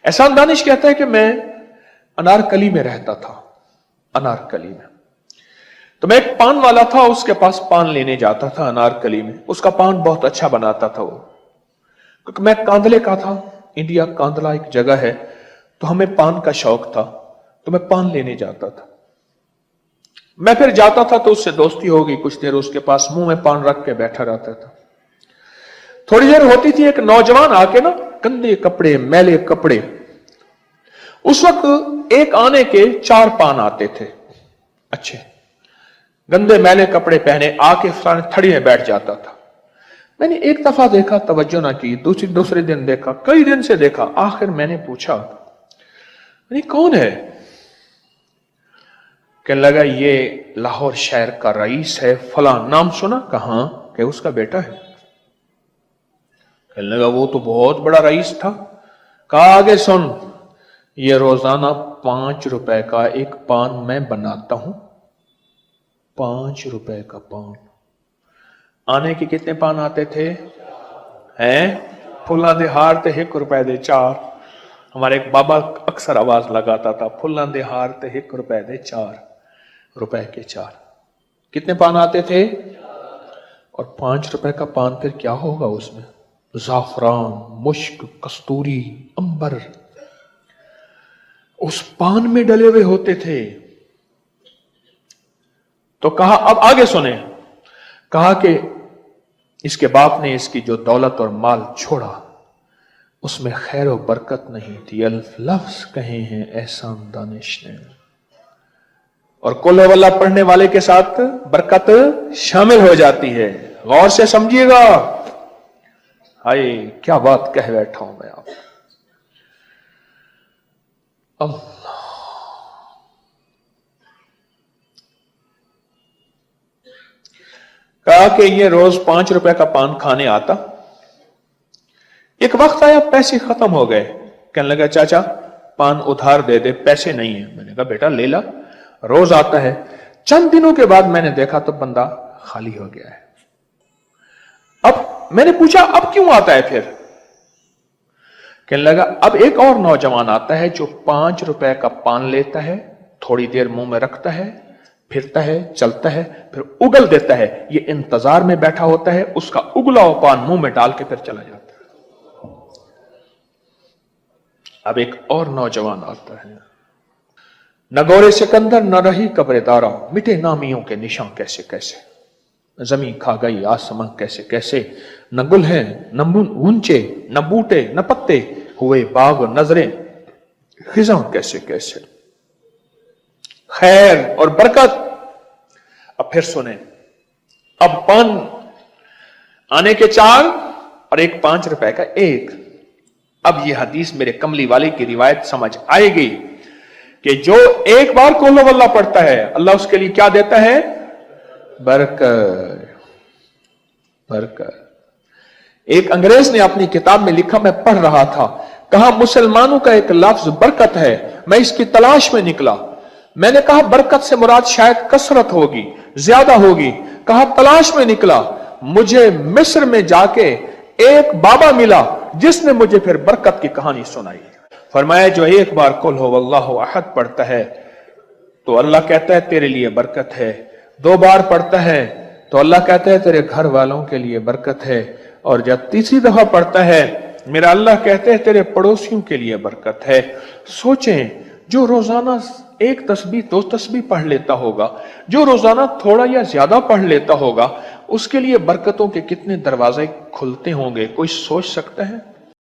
एहसान दानिश कहता है कि मैं अनारकली में रहता था, अनारकली में। तो मैं एक पान वाला था, उसके पास पान लेने जाता था अनारकली में। उसका पान बहुत अच्छा बनाता था वो, क्योंकि मैं कांदले का था, इंडिया कांदला एक जगह है, तो हमें पान का शौक था, तो मैं पान लेने जाता था। मैं फिर जाता था तो उससे दोस्ती हो गई, कुछ देर उसके पास मुंह में पान रख के बैठा रहता था। थोड़ी देर होती थी, एक नौजवान आके ना, गंदे कपड़े, मैले कपड़े, उस वक्त एक आने के 4 पान आते थे, अच्छे गंदे मैले कपड़े पहने, आके थड़ी में बैठ जाता था। मैंने एक दफा देखा, तवज्जो ना की, दूसरे दिन देखा, कई दिन से देखा। आखिर मैंने पूछा, कौन है? कहने लगा ये लाहौर शहर का रईस है, फला। नाम सुना? कहा कि उसका बेटा है। कहने लगा वो तो बहुत बड़ा रईस था। कहा आगे सुन, ये रोजाना 5 रुपए का एक पान मैं बनाता हूं, 5 रुपए का पान। आने के कितने पान आते थे? हैं फुल्ला दे हार ते 1 रुपए दे 4। हमारे एक बाबा अक्सर आवाज लगाता था, फुल्ला दे हार ते 1 रुपए दे 4 रुपए के 4। कितने पान आते थे? और 5 रुपए का पान फिर क्या होगा उसमें? जाफरान, मुश्क, कस्तूरी, अंबर उस पान में डले हुए होते थे। तो कहा, अब आगे सुने, कहा कि इसके बाप ने इसकी जो दौलत और माल छोड़ा उसमें खैर और बरकत नहीं थी। अल्फ लफ्ज कहे हैं एहसान दानिश ने। और कुल वल्ला पढ़ने वाले के साथ बरकत शामिल हो जाती है। गौर से समझिएगा। हाय क्या बात कह बैठा हूं मैं आप। अल्लाह, कहा कि ये रोज 5 रुपए का पान खाने आता। एक वक्त आया पैसे खत्म हो गए। कहने लगा चाचा पान उधार दे दे, पैसे नहीं है। मैंने कहा बेटा ले ला, रोज आता है। चंद दिनों के बाद मैंने देखा तो बंदा खाली हो गया है। अब मैंने पूछा अब क्यों आता है फिर? कहने लगा अब एक और नौजवान आता है जो 5 रुपए का पान लेता है, थोड़ी देर मुंह में रखता है, फिरता है, चलता है, फिर उगल देता है। ये इंतजार में बैठा होता है, उसका उगला हुआ पान मुंह में डाल के फिर चला जाता है। अब एक और नौजवान आता है, न गोरे सिकंदर न रही कब्रेदारा, मिटे नामियों के निशान कैसे कैसे, जमीन खा गई आसमां कैसे कैसे, न गुल है न ऊंचे, न बूटे न पत्ते, हुए बाग नजरें खिजां कैसे कैसे। खैर और बरकत। अब फिर सुने, अब पान आने के 4 और एक 5 रुपए का 1। अब ये हदीस मेरे कमली वाले की रिवायत समझ आएगी कि जो एक बार कुल वल्ला पढ़ता है अल्लाह उसके लिए क्या देता है? बरकत, बरकत। एक अंग्रेज ने अपनी किताब में लिखा, मैं पढ़ रहा था, कहा मुसलमानों का एक लफ्ज बरकत है, मैं इसकी तलाश में निकला। मैंने कहा बरकत से मुराद शायद कसरत होगी, ज्यादा होगी। कहा तलाश में निकला, मुझे मिस्र में जाके एक बाबा मिला जिसने मुझे फिर बरकत की कहानी सुनाई। फरमाया जो एक बार कुल हो वल्लाहु अहद पढ़ता है तो अल्लाह कहता है तेरे लिए बरकत है, 2 बार पढ़ता है तो अल्लाह कहता है तेरे घर वालों के लिए बरकत है, और जब तीसरी दफा पढ़ता है मेरा अल्लाह कहते हैं तेरे पड़ोसियों के लिए बरकत है। सोचें, जो रोजाना 1 तस्बीह 2 तस्बीह पढ़ लेता होगा, जो रोजाना थोड़ा या ज्यादा पढ़ लेता होगा, उसके लिए बरकतों के कितने दरवाजे खुलते होंगे, कोई सोच सकता है?